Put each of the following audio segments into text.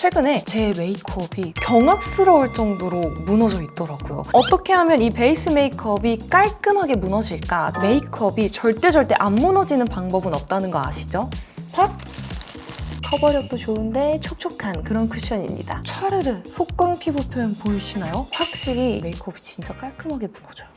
최근에 제 메이크업이 경악스러울 정도로 무너져 있더라고요. 어떻게 하면 이 베이스 메이크업이 깔끔하게 무너질까? 메이크업이 절대 안 무너지는 방법은 없다는 거 아시죠? 팍! 커버력도 좋은데 촉촉한 그런 쿠션입니다. 촤르르 속광 피부 표현 보이시나요? 확실히 메이크업이 진짜 깔끔하게 무너져요.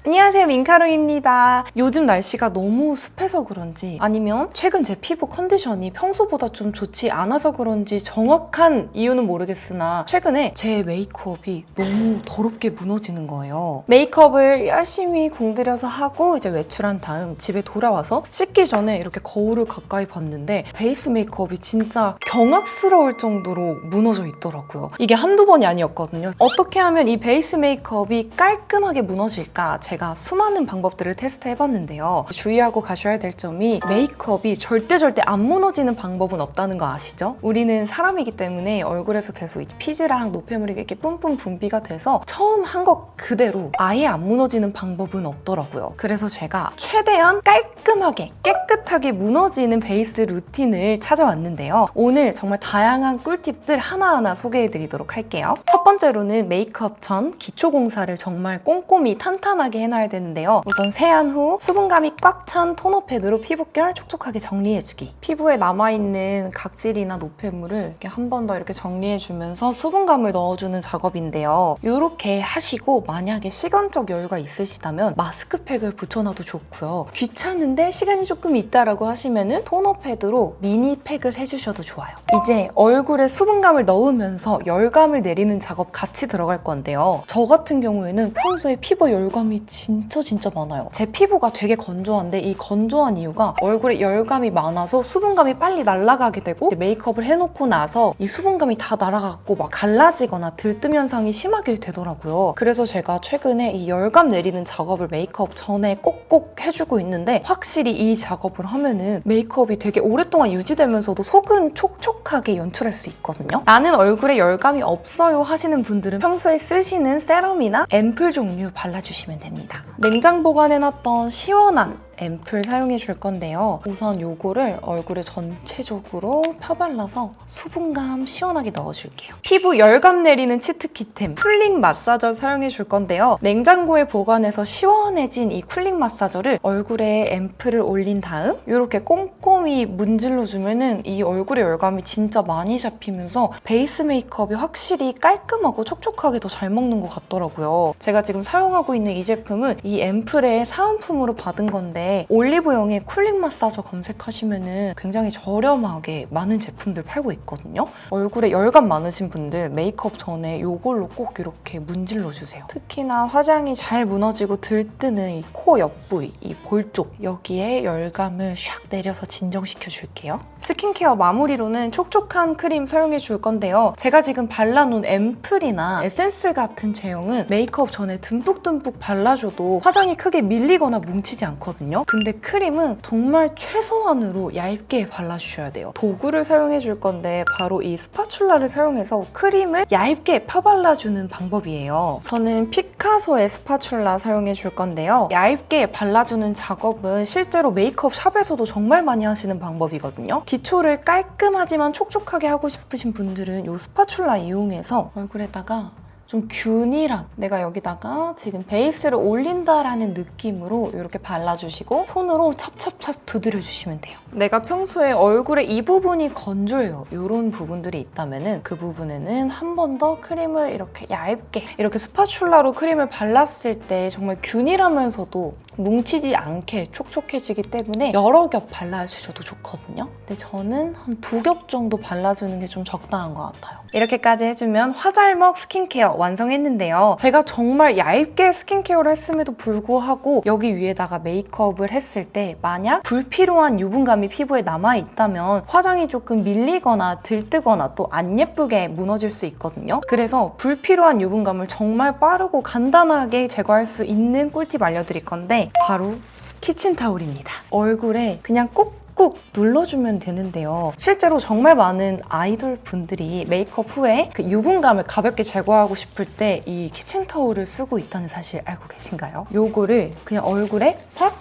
안녕하세요, 민카루입니다. 요즘 날씨가 너무 습해서 그런지 아니면 최근 제 피부 컨디션이 평소보다 좀 좋지 않아서 그런지 정확한 이유는 모르겠으나 최근에 제 메이크업이 너무 더럽게 무너지는 거예요. 메이크업을 열심히 공들여서 하고 이제 외출한 다음 집에 돌아와서 씻기 전에 이렇게 거울을 가까이 봤는데 베이스 메이크업이 진짜 경악스러울 정도로 무너져 있더라고요. 이게 한두 번이 아니었거든요. 어떻게 하면 이 베이스 메이크업이 깔끔하게 무너질까? 제가 수많은 방법들을 테스트해봤는데요. 주의하고 가셔야 될 점이 메이크업이 절대 안 무너지는 방법은 없다는 거 아시죠? 우리는 사람이기 때문에 얼굴에서 계속 피지랑 노폐물이 이렇게 뿜뿜 분비가 돼서 처음 한 것 그대로 아예 안 무너지는 방법은 없더라고요. 그래서 제가 최대한 깔끔하게 깨끗하게 무너지는 베이스 루틴을 찾아왔는데요. 오늘 정말 다양한 꿀팁들 하나하나 소개해드리도록 할게요. 첫 번째로는 메이크업 전 기초 공사를 정말 꼼꼼히 탄탄하게 해놔야 되는데요. 우선 세안 후 수분감이 꽉 찬 토너 패드로 피부결 촉촉하게 정리해주기. 피부에 남아있는 각질이나 노폐물을 이렇게 한 번 더 이렇게 정리해주면서 수분감을 넣어주는 작업인데요. 이렇게 하시고 만약에 시간적 여유가 있으시다면 마스크팩을 붙여놔도 좋고요. 귀찮은데 시간이 조금 있다라고 하시면은 토너 패드로 미니 팩을 해주셔도 좋아요. 이제 얼굴에 수분감을 넣으면서 열감을 내리는 작업 같이 들어갈 건데요. 저 같은 경우에는 평소에 피부 열감이 진짜 많아요. 제 피부가 되게 건조한데 이 건조한 이유가 얼굴에 열감이 많아서 수분감이 빨리 날아가게 되고 메이크업을 해놓고 나서 이 수분감이 다 날아가고 막 갈라지거나 들뜸 현상이 심하게 되더라고요. 그래서 제가 최근에 이 열감 내리는 작업을 메이크업 전에 꼭꼭 해주고 있는데 확실히 이 작업을 하면은 메이크업이 되게 오랫동안 유지되면서도 속은 촉촉하게 연출할 수 있거든요. 나는 얼굴에 열감이 없어요 하시는 분들은 평소에 쓰시는 세럼이나 앰플 종류 발라주시면 됩니다. 냉장 보관해놨던 시원한 앰플 사용해 줄 건데요. 우선 요거를 얼굴에 전체적으로 펴발라서 수분감 시원하게 넣어줄게요. 피부 열감 내리는 치트키템 쿨링 마사저 사용해 줄 건데요. 냉장고에 보관해서 시원해진 이 쿨링 마사저를 얼굴에 앰플을 올린 다음 이렇게 꼼꼼히 문질러주면은 이 얼굴에 열감이 진짜 많이 잡히면서 베이스 메이크업이 확실히 깔끔하고 촉촉하게 더 잘 먹는 것 같더라고요. 제가 지금 사용하고 있는 이 제품은 이 앰플의 사은품으로 받은 건데 올리브영에 쿨링 마사저 검색하시면은 굉장히 저렴하게 많은 제품들 팔고 있거든요. 얼굴에 열감 많으신 분들 메이크업 전에 이걸로 꼭 이렇게 문질러주세요. 특히나 화장이 잘 무너지고 들뜨는 이 코 옆부위, 이 볼 쪽 여기에 열감을 샥 내려서 진정시켜줄게요. 스킨케어 마무리로는 촉촉한 크림 사용해 줄 건데요. 제가 지금 발라놓은 앰플이나 에센스 같은 제형은 메이크업 전에 듬뿍 발라줘도 화장이 크게 밀리거나 뭉치지 않거든요. 근데 크림은 정말 최소한으로 얇게 발라주셔야 돼요. 도구를 사용해 줄 건데 바로 이 스파츌라를 사용해서 크림을 얇게 펴발라주는 방법이에요. 저는 피카소의 스파츌라 사용해 줄 건데요. 얇게 발라주는 작업은 실제로 메이크업 샵에서도 정말 많이 하시는 방법이거든요. 기초를 깔끔하지만 촉촉하게 하고 싶으신 분들은 이 스파츌라 이용해서 얼굴에다가 좀 균일한 내가 여기다가 지금 베이스를 올린다라는 느낌으로 이렇게 발라주시고 손으로 찹찹찹 두드려주시면 돼요. 내가 평소에 얼굴에 이 부분이 건조해요. 이런 부분들이 있다면 그 부분에는 한 번 더 크림을 이렇게 얇게 이렇게 스파츌라로 크림을 발랐을 때 정말 균일하면서도 뭉치지 않게 촉촉해지기 때문에 여러 겹 발라주셔도 좋거든요. 근데 저는 한 2겹 정도 발라주는 게 좀 적당한 것 같아요. 이렇게까지 해주면 화잘먹 스킨케어 완성했는데요. 제가 정말 얇게 스킨케어를 했음에도 불구하고 여기 위에다가 메이크업을 했을 때 만약 불필요한 유분감이 피부에 남아있다면 화장이 조금 밀리거나 들뜨거나 또 안 예쁘게 무너질 수 있거든요. 그래서 불필요한 유분감을 정말 빠르고 간단하게 제거할 수 있는 꿀팁 알려드릴 건데 바로 키친타올입니다. 얼굴에 그냥 꾹꾹 눌러주면 되는데요. 실제로 정말 많은 아이돌 분들이 메이크업 후에 그 유분감을 가볍게 제거하고 싶을 때 이 키친타올을 쓰고 있다는 사실 알고 계신가요? 요거를 그냥 얼굴에 팍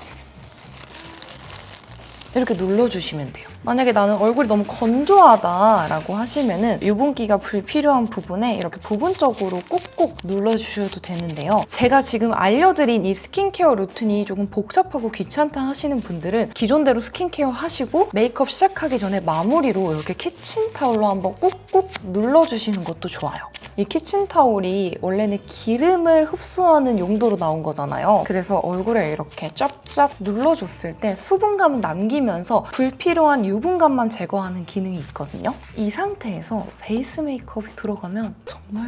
이렇게 눌러주시면 돼요. 만약에 나는 얼굴이 너무 건조하다라고 하시면은 유분기가 불필요한 부분에 이렇게 부분적으로 꾹꾹 눌러주셔도 되는데요. 제가 지금 알려드린 이 스킨케어 루틴이 조금 복잡하고 귀찮다 하시는 분들은 기존대로 스킨케어 하시고 메이크업 시작하기 전에 마무리로 이렇게 키친타올로 한번 꾹꾹 눌러주시는 것도 좋아요. 이 키친타올이 원래는 기름을 흡수하는 용도로 나온 거잖아요. 그래서 얼굴에 이렇게 쫙쫙 눌러줬을 때 수분감은 남기면서 불필요한 유분감만 제거하는 기능이 있거든요. 이 상태에서 베이스 메이크업이 들어가면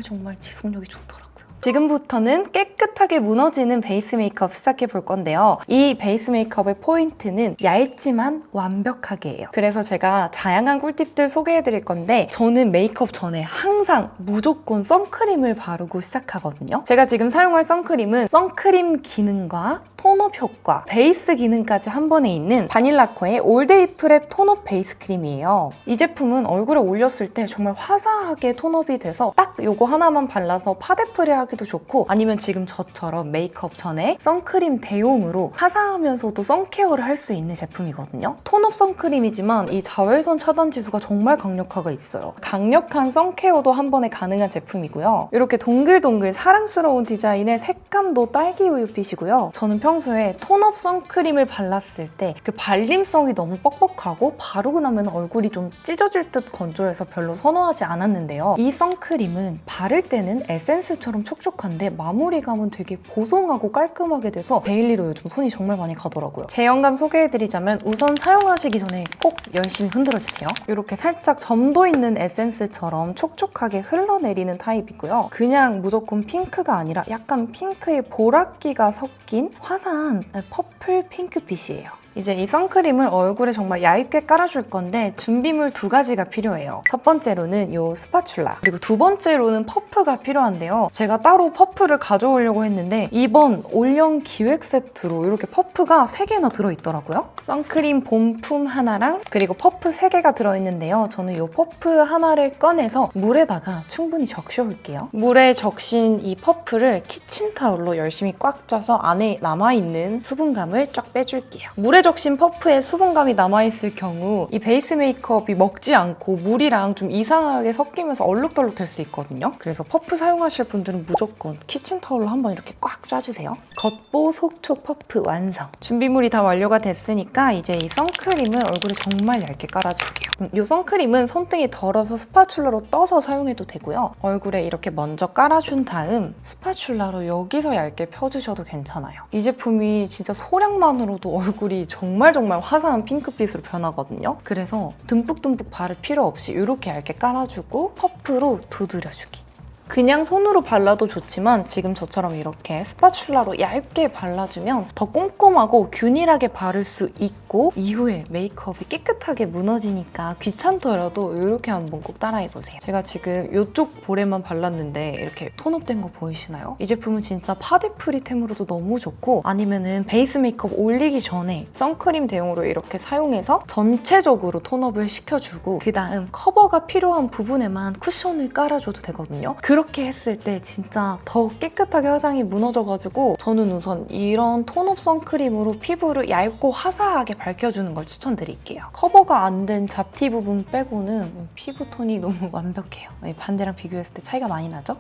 정말 지속력이 좋더라고요. 지금부터는 깨끗하게 무너지는 베이스 메이크업 시작해 볼 건데요. 이 베이스 메이크업의 포인트는 얇지만 완벽하게예요. 그래서 제가 다양한 꿀팁들 소개해 드릴 건데 저는 메이크업 전에 항상 무조건 선크림을 바르고 시작하거든요. 제가 지금 사용할 선크림은 선크림 기능과 톤업 효과, 베이스 기능까지 한 번에 있는 바닐라코의 올데이 프랩 톤업 베이스 크림이에요. 이 제품은 얼굴에 올렸을 때 정말 화사하게 톤업이 돼서 딱 요거 하나만 발라서 파데프리 하기도 좋고 아니면 지금 저처럼 메이크업 전에 선크림 대용으로 화사하면서도 선케어를 할 수 있는 제품이거든요. 톤업 선크림이지만 이 자외선 차단 지수가 정말 강력하게 있어요. 강력한 선케어도 한 번에 가능한 제품이고요. 이렇게 동글동글 사랑스러운 디자인의 색감도 딸기 우유빛이고요. 저는 평소에 톤업 선크림을 발랐을 때 그 발림성이 너무 뻑뻑하고 바르고 나면 얼굴이 좀 찢어질 듯 건조해서 별로 선호하지 않았는데요. 이 선크림은 바를 때는 에센스처럼 촉촉한데 마무리감은 되게 보송하고 깔끔하게 돼서 데일리로 요즘 손이 정말 많이 가더라고요. 제형감 소개해드리자면 우선 사용하시기 전에 꼭 열심히 흔들어주세요. 이렇게 살짝 점도 있는 에센스처럼 촉촉하게 흘러내리는 타입이고요. 그냥 무조건 핑크가 아니라 약간 핑크의 보랏기가 섞인 화사한 퍼플 핑크빛이에요. 이제 이 선크림을 얼굴에 정말 얇게 깔아줄 건데 준비물 2가지가 필요해요. 첫 번째로는 이 스파츌라, 그리고 두 번째로는 퍼프가 필요한데요. 제가 따로 퍼프를 가져오려고 했는데 이번 올영 기획 세트로 이렇게 퍼프가 3개나 들어있더라고요. 선크림 본품 하나랑 그리고 퍼프 3개가 들어있는데요. 저는 이 퍼프 하나를 꺼내서 물에다가 충분히 적셔올게요. 물에 적신 이 퍼프를 키친타올로 열심히 꽉 짜서 안에 남아있는 수분감을 쫙 빼줄게요. 물에 적신 퍼프에 수분감이 남아있을 경우 이 베이스 메이크업이 먹지 않고 물이랑 좀 이상하게 섞이면서 얼룩덜룩 될 수 있거든요. 그래서 퍼프 사용하실 분들은 무조건 키친타올로 한번 이렇게 꽉 짜주세요. 겉보 속촉 퍼프 완성! 준비물이 다 완료가 됐으니까 이제 이 선크림을 얼굴에 정말 얇게 깔아줄게요. 이 선크림은 손등이 덜어서 스파츌라로 떠서 사용해도 되고요. 얼굴에 이렇게 먼저 깔아준 다음 스파츌라로 여기서 얇게 펴주셔도 괜찮아요. 이 제품이 진짜 소량만으로도 얼굴이 정말 화사한 핑크빛으로 변하거든요. 그래서 듬뿍듬뿍 바를 필요 없이 이렇게 얇게 깔아주고 퍼프로 두드려주기. 그냥 손으로 발라도 좋지만 지금 저처럼 이렇게 스파츌라로 얇게 발라주면 더 꼼꼼하고 균일하게 바를 수 있고 이후에 메이크업이 깨끗하게 무너지니까 귀찮더라도 이렇게 한번 꼭 따라해보세요. 제가 지금 이쪽 볼에만 발랐는데 이렇게 톤업된 거 보이시나요? 이 제품은 진짜 파데프리템으로도 너무 좋고 아니면은 베이스 메이크업 올리기 전에 선크림 대용으로 이렇게 사용해서 전체적으로 톤업을 시켜주고 그 다음 커버가 필요한 부분에만 쿠션을 깔아줘도 되거든요. 그렇게 했을 때 진짜 더 깨끗하게 화장이 무너져가지고 저는 우선 이런 톤업 선크림으로 피부를 얇고 화사하게 밝혀주는 걸 추천드릴게요. 커버가 안 된 잡티 부분 빼고는 피부톤이 너무 완벽해요. 반대랑 비교했을 때 차이가 많이 나죠?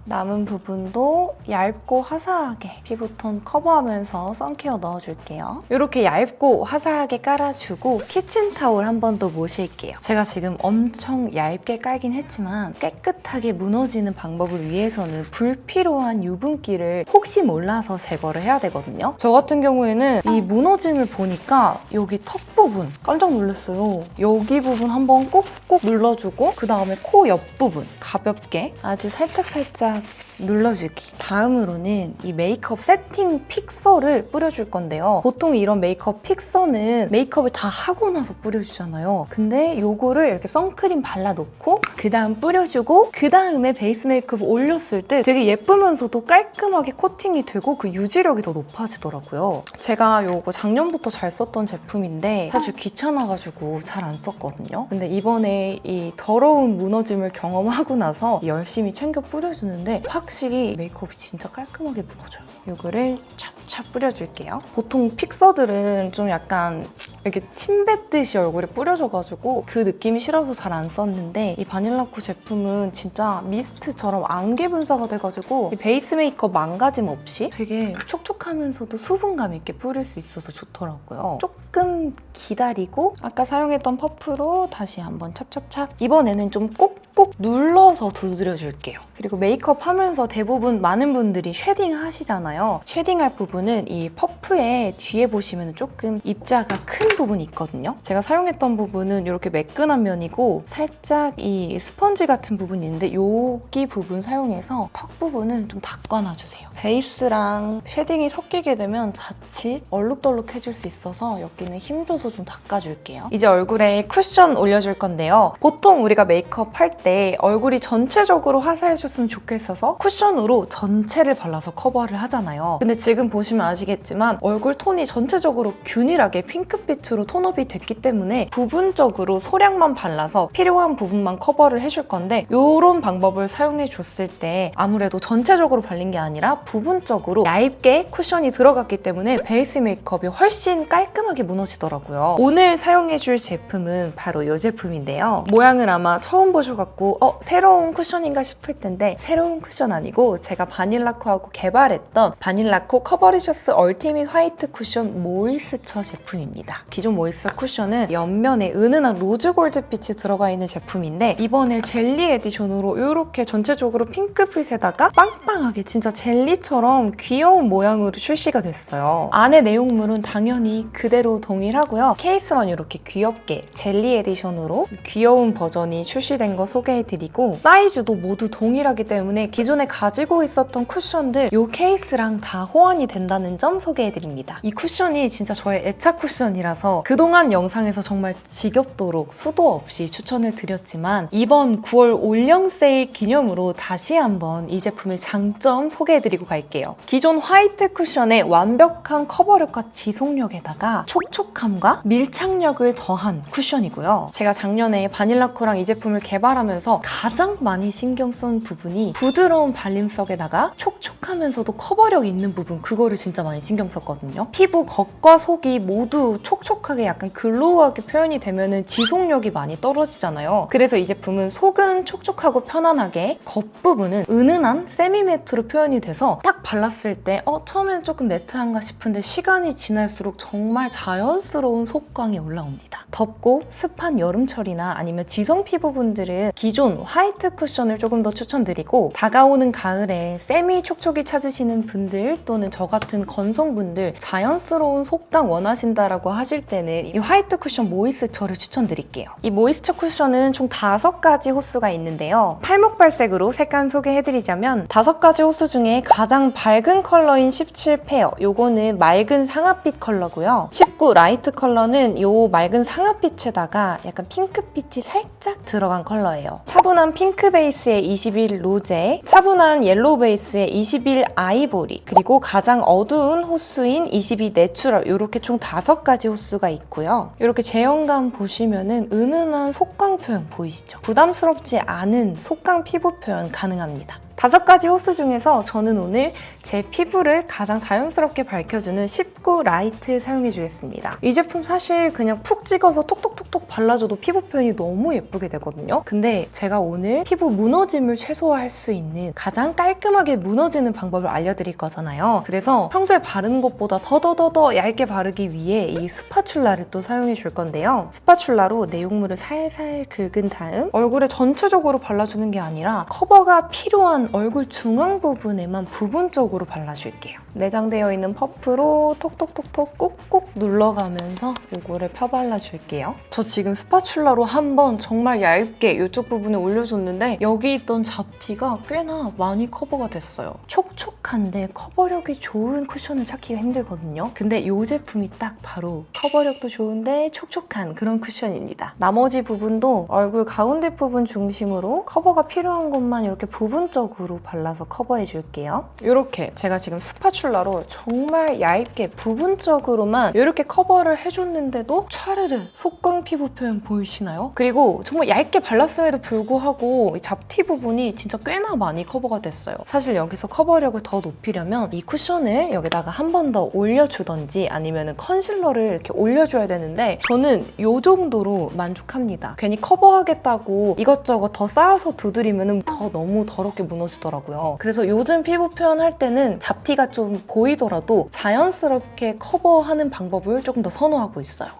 남은 부분도 얇고 화사하게 피부톤 커버하면서 선케어 넣어줄게요. 이렇게 얇고 화사하게 깔아주고 키친타올 한 번 더 모실게요. 제가 지금 엄청 얇게 깔긴 했지만 깨끗하게 무너지는 방법을 위해서는 불필요한 유분기를 혹시 몰라서 제거를 해야 되거든요. 저 같은 경우에는 이 무너짐을 보니까 여기 턱 부분 깜짝 놀랐어요. 여기 부분 한번 꾹꾹 눌러주고 그 다음에 코 옆부분 가볍게 아주 살짝 눌러주기. 다음으로는 이 메이크업 세팅 픽서를 뿌려줄 건데요. 보통 이런 메이크업 픽서는 메이크업을 다 하고 나서 뿌려주잖아요. 근데 요거를 이렇게 선크림 발라놓고 그 다음 뿌려주고 그 다음에 베이스 메이크업 올렸을 때 되게 예쁘면서도 깔끔하게 코팅이 되고 그 유지력이 더 높아지더라고요. 제가 요거 작년부터 잘 썼던 제품인데 사실 귀찮아가지고 잘 안 썼거든요. 근데 이번에 이 더러운 무너짐을 경험하고 나서 열심히 챙겨 뿌려주는데 확실히 메이크업이 진짜 깔끔하게 무너져요. 이거를 찹찹 뿌려줄게요. 보통 픽서들은 좀 약간 이렇게 침 뱉듯이 얼굴에 뿌려져가지고 그 느낌이 싫어서 잘 안 썼는데 이 바닐라코 제품은 진짜 미스트처럼 안개 분사가 돼가지고 이 베이스 메이크업 망가짐 없이 되게 촉촉하면서도 수분감 있게 뿌릴 수 있어서 좋더라고요. 조금 기다리고 아까 사용했던 퍼프로 다시 한번 찹찹찹. 이번에는 좀 꾹꾹 눌러서 두드려줄게요. 그리고 메이크업 하면서 대부분 많은 분들이 쉐딩 하시잖아요. 쉐딩할 부분은 이 퍼프의 뒤에 보시면 조금 입자가 큰 부분이 있거든요. 제가 사용했던 부분은 이렇게 매끈한 면이고 살짝 이 스펀지 같은 부분이 있는데 여기 부분 사용해서 턱 부분은 좀 닦아놔주세요. 베이스랑 쉐딩이 섞이게 되면 자칫 얼룩덜룩해질 수 있어서 여기는 힘줘서 좀 닦아줄게요. 이제 얼굴에 쿠션 올려줄 건데요. 보통 우리가 메이크업 할 때 얼굴이 전체적으로 화사해졌으면 좋겠어서 쿠션으로 전체를 발라서 커버를 하잖아요. 근데 지금 보시면 아시겠지만 얼굴 톤이 전체적으로 균일하게 핑크빛으로 톤업이 됐기 때문에 부분적으로 소량만 발라서 필요한 부분만 커버를 해줄 건데 이런 방법을 사용해 줬을 때 아무래도 전체적으로 발린 게 아니라 부분적으로 얇게 쿠션이 들어갔기 때문에 베이스 메이크업이 훨씬 깔끔하게 무너지더라고요. 오늘 사용해 줄 제품은 바로 이 제품인데요. 모양을 아마 처음 보셔갖고 새로운 쿠션인가 싶을 텐데 새로운 쿠션 아니고 제가 바닐라코하고 개발했던 바닐라코 커버리셔스 얼티밋 화이트 쿠션 모이스처 제품입니다. 기존 모이스처 쿠션은 옆면에 은은한 로즈 골드빛이 들어가 있는 제품인데 이번에 젤리 에디션으로 이렇게 전체적으로 핑크빛에다가 빵빵하게 진짜 젤리처럼 귀여운 모양으로 출시가 됐어요. 안에 내용물은 당연히 그대로 동일하고요. 케이스만 이렇게 귀엽게 젤리 에디션으로 귀여운 버전이 출시된 거 소개해드리고 사이즈도 모두 동일하기 때문에 기존에 가지고 있었던 쿠션들 이 케이스랑 다 호환이 된다는 점 소개해드립니다. 이 쿠션이 진짜 저의 애착 쿠션이라서 그동안 영상에서 정말 지겹도록 수도 없이 추천을 드렸지만 이번 9월 올영 세일 기념으로 다시 한번 이 제품의 장점 소개해드리고 갈게요. 기존 화이트 쿠션의 완벽한 커버력과 지속력에다가 촉촉함과 밀착력을 더한 쿠션이고요. 제가 작년에 바닐라코랑 이 제품을 개발하면서 가장 많이 신경 쓴 부분이 부드러운 발림성에다가 촉촉하면서도 커버력 있는 부분, 그거를 진짜 많이 신경 썼거든요. 피부 겉과 속이 모두 촉촉하게 약간 글로우하게 표현이 되면은 지속력이 많이 떨어지잖아요. 그래서 이 제품은 속은 촉촉하고 편안하게 겉부분은 은은한 세미매트로 표현이 돼서 딱 발랐을 때 처음에는 조금 매트한가 싶은데 시간이 지날수록 정말 자연스러운 속광이 올라옵니다. 덥고 습한 여름철이나 아니면 지성 피부분들은 기존 화이트 쿠션을 조금 더 추천드리고 다가오는 가을에 세미 촉촉이 찾으시는 분들 또는 저 같은 건성분들 자연스러운 속광 원하신다라고 하실 때는 이 화이트 쿠션 모이스처를 추천드릴게요. 이 모이스처 쿠션은 총 5가지 호수가 있는데요. 팔목발색으로 색감 소개해드리자면 5가지 호수 중에 가장 밝은 컬러인 17 페어, 요거는 맑은 상아빛 컬러고요. 19 라이트 컬러는 요 맑은 상아빛에다가 약간 핑크빛이 살짝 들어간 컬러예요. 차분한 핑크 베이스의 21 로제, 차분한 옐로우 베이스의 21 아이보리, 그리고 가장 어두운 호수인 22 내추럴, 이렇게 총 5가지 호수가 있고요. 이렇게 제형감 보시면은 은은한 속광 표현 보이시죠? 부담스럽지 않은 속광 피부 표현 가능합니다. 5가지 호수 중에서 저는 오늘 제 피부를 가장 자연스럽게 밝혀주는 19 라이트 사용해주겠습니다. 이 제품 사실 그냥 푹 찍어서 톡톡톡톡 발라줘도 피부 표현이 너무 예쁘게 되거든요. 근데 제가 오늘 피부 무너짐을 최소화할 수 있는 가장 깔끔하게 무너지는 방법을 알려드릴 거잖아요. 그래서 평소에 바르는 것보다 더 얇게 바르기 위해 이 스파츌라를 또 사용해줄 건데요. 스파츌라로 내용물을 살살 긁은 다음 얼굴에 전체적으로 발라주는 게 아니라 커버가 필요한 얼굴 중앙 부분에만 부분적으로 발라줄게요. 내장되어 있는 퍼프로 톡톡톡톡 꾹꾹 눌러가면서 이거를 펴발라줄게요. 저 지금 스파츌라로 한번 정말 얇게 이쪽 부분에 올려줬는데 여기 있던 잡티가 꽤나 많이 커버가 됐어요. 촉촉한데 커버력이 좋은 쿠션을 찾기가 힘들거든요. 근데 이 제품이 딱 바로 커버력도 좋은데 촉촉한 그런 쿠션입니다. 나머지 부분도 얼굴 가운데 부분 중심으로 커버가 필요한 곳만 이렇게 부분적으로 쪽으로 발라서 커버해줄게요. 이렇게 제가 지금 스파츌라로 정말 얇게 부분적으로만 이렇게 커버를 해줬는데도 촤르르 속광 피부 표현 보이시나요? 그리고 정말 얇게 발랐음에도 불구하고 이 잡티 부분이 진짜 꽤나 많이 커버가 됐어요. 사실 여기서 커버력을 더 높이려면 이 쿠션을 여기다가 한 번 더 올려주던지 아니면 컨실러를 이렇게 올려줘야 되는데 저는 이 정도로 만족합니다. 괜히 커버하겠다고 이것저것 더 쌓아서 두드리면 더 너무 더럽게 무너지더라고요. 그래서 요즘 피부 표현할 때는 잡티가 좀 보이더라도 자연스럽게 커버하는 방법을 조금 더 선호하고 있어요.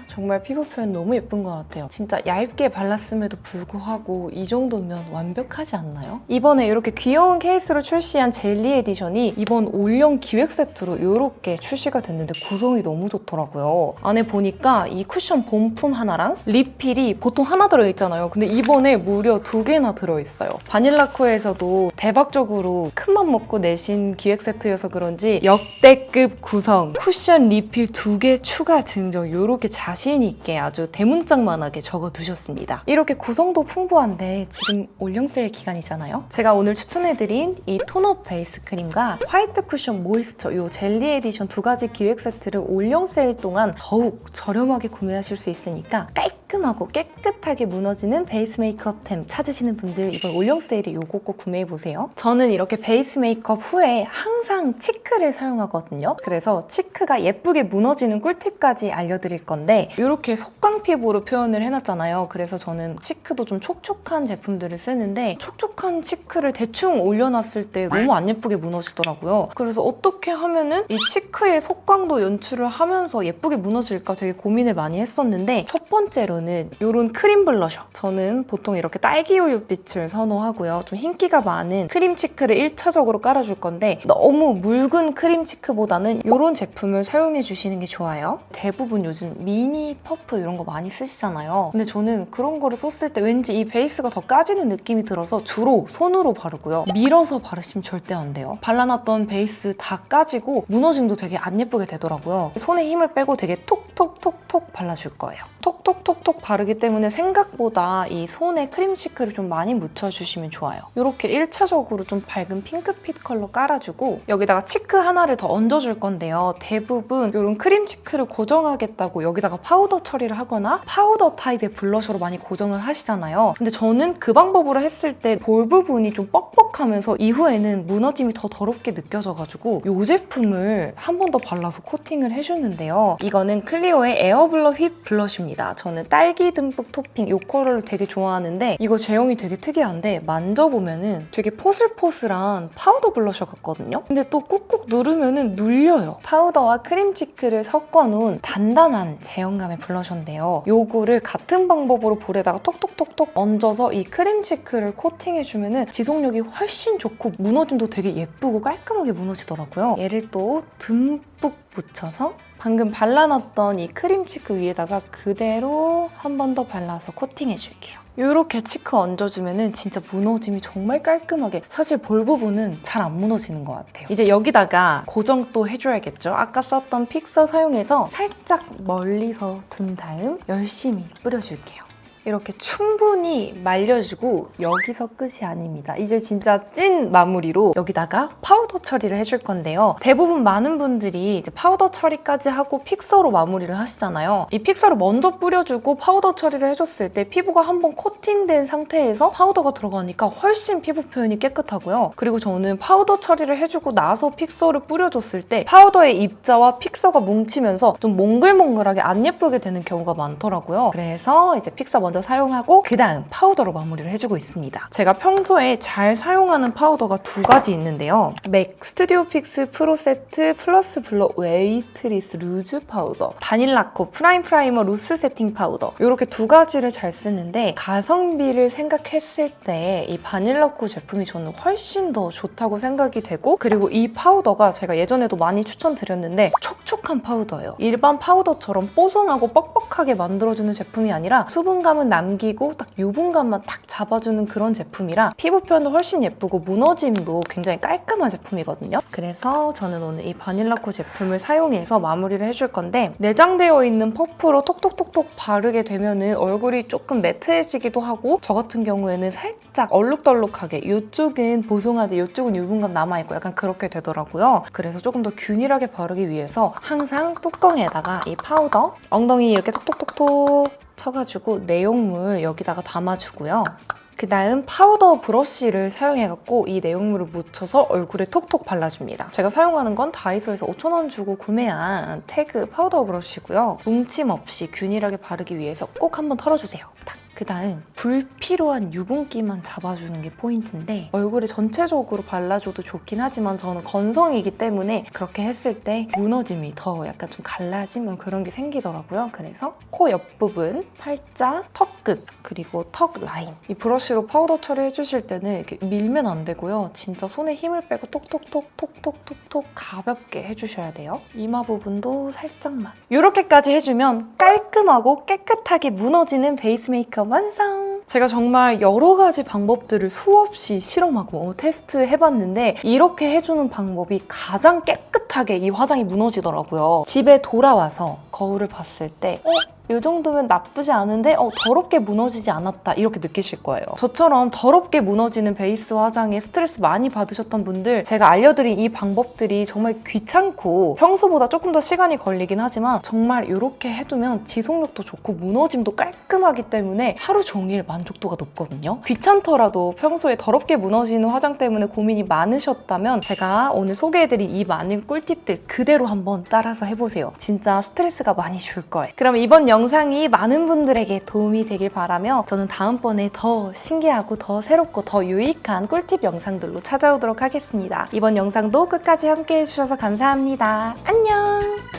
정말 피부 표현 너무 예쁜 것 같아요. 진짜 얇게 발랐음에도 불구하고 이 정도면 완벽하지 않나요? 이번에 이렇게 귀여운 케이스로 출시한 젤리 에디션이 이번 올영 기획 세트로 이렇게 출시가 됐는데 구성이 너무 좋더라고요. 안에 보니까 이 쿠션 본품 하나랑 리필이 보통 하나 들어있잖아요. 근데 이번에 무려 2개나 들어있어요. 바닐라코에서도 대박적으로 큰맘 먹고 내신 기획 세트여서 그런지 역대급 구성, 쿠션 리필 2개 추가 증정 이렇게 자신 있게 아주 대문짝만하게 적어두셨습니다. 이렇게 구성도 풍부한데 지금 올영 세일 기간이잖아요. 제가 오늘 추천해드린 이 톤업 베이스 크림과 화이트 쿠션 모이스처 이 젤리 에디션 2가지 기획 세트를 올영 세일 동안 더욱 저렴하게 구매하실 수 있으니까 깔끔하고 깨끗하게 무너지는 베이스 메이크업템 찾으시는 분들 이번 올영 세일에 이거 꼭 구매해보세요. 저는 이렇게 베이스 메이크업 후에 항상 치크를 사용하거든요. 그래서 치크가 예쁘게 무너지는 꿀팁까지 알려드릴 건데 이렇게 속광 피부로 표현을 해놨잖아요. 그래서 저는 치크도 좀 촉촉한 제품들을 쓰는데 촉촉한 치크를 대충 올려놨을 때 너무 안 예쁘게 무너지더라고요. 그래서 어떻게 하면은 이 치크의 속광도 연출을 하면서 예쁘게 무너질까 되게 고민을 많이 했었는데 첫 번째로는 이런 크림 블러셔. 저는 보통 이렇게 딸기우유빛을 선호하고요. 좀 흰기가 많은 크림 치크를 1차적으로 깔아줄 건데 너무 묽은 크림 치크보다는 이런 제품을 사용해 주시는 게 좋아요. 대부분 요즘 미니 퍼프 이런 거 많이 쓰시잖아요. 근데 저는 그런 거를 썼을 때 왠지 이 베이스가 더 까지는 느낌이 들어서 주로 손으로 바르고요. 밀어서 바르시면 절대 안 돼요. 발라놨던 베이스 다 까지고 무너짐도 되게 안 예쁘게 되더라고요. 손에 힘을 빼고 되게 톡톡톡톡 발라줄 거예요. 톡톡톡톡 바르기 때문에 생각보다 이 손에 크림 치크를 좀 많이 묻혀주시면 좋아요. 이렇게 1차적으로 좀 밝은 핑크빛 컬러 깔아주고 여기다가 치크 하나를 더 얹어줄 건데요. 대부분 이런 크림 치크를 고정하겠다고 여기다가 파우더 처리를 하거나 파우더 타입의 블러셔로 많이 고정을 하시잖아요. 근데 저는 그 방법으로 했을 때 볼 부분이 좀 뻑뻑하면서 이후에는 무너짐이 더 더럽게 느껴져가지고 이 제품을 한 번 더 발라서 코팅을 해주는데요. 이거는 클리오의 에어블러 휘ፕ 블러쉬입니다. 저는 딸기 듬뿍 토핑 이 컬러를 되게 좋아하는데 이거 제형이 되게 특이한데 만져보면은 되게 포슬포슬한 파우더 블러셔 같거든요. 근데 또 꾹꾹 누르면은 눌려요. 파우더와 크림 치크를 섞어놓은 단단한 제형감의 블러셔인데요. 요거를 같은 방법으로 볼에다가 톡톡톡톡 얹어서 이 크림 치크를 코팅해주면은 지속력이 훨씬 좋고 무너짐도 되게 예쁘고 깔끔하게 무너지더라고요. 얘를 또 듬뿍 묻혀서 방금 발라놨던 이 크림 치크 위에다가 그대로 한 번 더 발라서 코팅해줄게요. 이렇게 치크 얹어주면은 진짜 무너짐이 정말 깔끔하게 사실 볼 부분은 잘 안 무너지는 것 같아요. 이제 여기다가 고정 또 해줘야겠죠. 아까 썼던 픽서 사용해서 살짝 멀리서 둔 다음 열심히 뿌려줄게요. 이렇게 충분히 말려주고 여기서 끝이 아닙니다. 이제 진짜 찐 마무리로 여기다가 파우더 처리를 해줄 건데요. 대부분 많은 분들이 이제 파우더 처리까지 하고 픽서로 마무리를 하시잖아요. 이 픽서를 먼저 뿌려주고 파우더 처리를 해줬을 때 피부가 한번 코팅된 상태에서 파우더가 들어가니까 훨씬 피부 표현이 깨끗하고요. 그리고 저는 파우더 처리를 해주고 나서 픽서를 뿌려줬을 때 파우더의 입자와 픽서가 뭉치면서 좀 몽글몽글하게 안 예쁘게 되는 경우가 많더라고요. 그래서 이제 픽서 먼저 사용하고 그 다음 파우더로 마무리를 해주고 있습니다. 제가 평소에 잘 사용하는 파우더가 2가지 있는데요. 맥 스튜디오 픽스 프로 세트 플러스 블러 웨이트리스 루즈 파우더, 바닐라코 프라임 프라이머 루스 세팅 파우더 이렇게 2가지를 잘 쓰는데 가성비를 생각했을 때 이 바닐라코 제품이 저는 훨씬 더 좋다고 생각이 되고 그리고 이 파우더가 제가 예전에도 많이 추천드렸는데 촉촉한 파우더예요. 일반 파우더처럼 뽀송하고 뻑뻑하게 만들어주는 제품이 아니라 수분감은 색감은 남기고 딱 유분감만 딱 잡아주는 그런 제품이라 피부 표현도 훨씬 예쁘고 무너짐도 굉장히 깔끔한 제품이거든요. 그래서 저는 오늘 이 바닐라코 제품을 사용해서 마무리를 해줄 건데 내장되어 있는 퍼프로 톡톡톡톡 바르게 되면은 얼굴이 조금 매트해지기도 하고 저 같은 경우에는 살짝 얼룩덜룩하게 이쪽은 보송하되 이쪽은 유분감 남아있고 약간 그렇게 되더라고요. 그래서 조금 더 균일하게 바르기 위해서 항상 뚜껑에다가 이 파우더 엉덩이 이렇게 톡톡톡톡 쳐가지고 내용물 여기다가 담아주고요. 그 다음 파우더 브러쉬를 사용해갖고 이 내용물을 묻혀서 얼굴에 톡톡 발라줍니다. 제가 사용하는 건 다이소에서 5,000원 주고 구매한 태그 파우더 브러쉬고요. 뭉침 없이 균일하게 바르기 위해서 꼭 한번 털어주세요. 그 다음 불필요한 유분기만 잡아주는 게 포인트인데 얼굴에 전체적으로 발라줘도 좋긴 하지만 저는 건성이기 때문에 그렇게 했을 때 무너짐이 더 약간 좀 갈라진 그런 게 생기더라고요. 그래서 코 옆부분, 팔자, 턱끝, 그리고 턱 라인 이 브러쉬로 파우더 처리해주실 때는 이렇게 밀면 안 되고요. 진짜 손에 힘을 빼고 톡톡톡톡톡톡톡 가볍게 해주셔야 돼요. 이마 부분도 살짝만 이렇게까지 해주면 깔끔하고 깨끗하게 무너지는 베이스 메이크업 완성! 제가 정말 여러 가지 방법들을 수없이 실험하고 테스트해봤는데 이렇게 해주는 방법이 가장 깨끗하게 이 화장이 무너지더라고요. 집에 돌아와서 거울을 봤을 때 이 정도면 나쁘지 않은데 더럽게 무너지지 않았다 이렇게 느끼실 거예요. 저처럼 더럽게 무너지는 베이스 화장에 스트레스 많이 받으셨던 분들 제가 알려드린 이 방법들이 정말 귀찮고 평소보다 조금 더 시간이 걸리긴 하지만 정말 이렇게 해두면 지속력도 좋고 무너짐도 깔끔하기 때문에 하루 종일 만족도가 높거든요. 귀찮더라도 평소에 더럽게 무너지는 화장 때문에 고민이 많으셨다면 제가 오늘 소개해드린 이 많은 꿀팁들 그대로 한번 따라서 해보세요. 진짜 스트레스가 많이 줄 거예요. 그럼 이번 영상이 많은 분들에게 도움이 되길 바라며 저는 다음번에 더 신기하고 더 새롭고 더 유익한 꿀팁 영상들로 찾아오도록 하겠습니다. 이번 영상도 끝까지 함께 해주셔서 감사합니다. 안녕!